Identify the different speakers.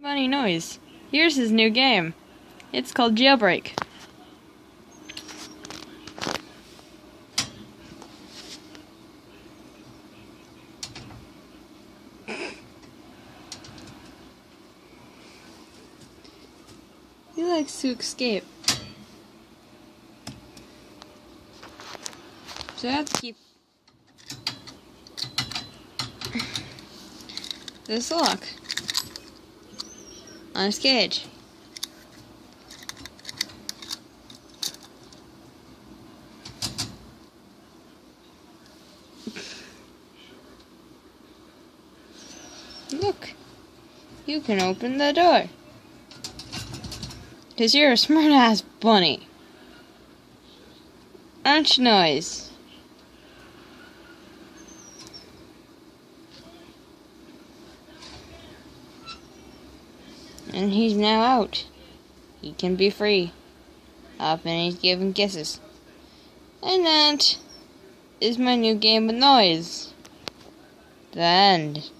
Speaker 1: Funny noise. Here's his new game. It's called Jailbreak. He likes to escape. So I have to keep this lock on his cage. Look, you can open the door. 'Cause you're a smart-ass bunny. Aren't you, Noise? And he's now out. He can be free. Up and he's giving kisses. And that is my new game with Noise. The end.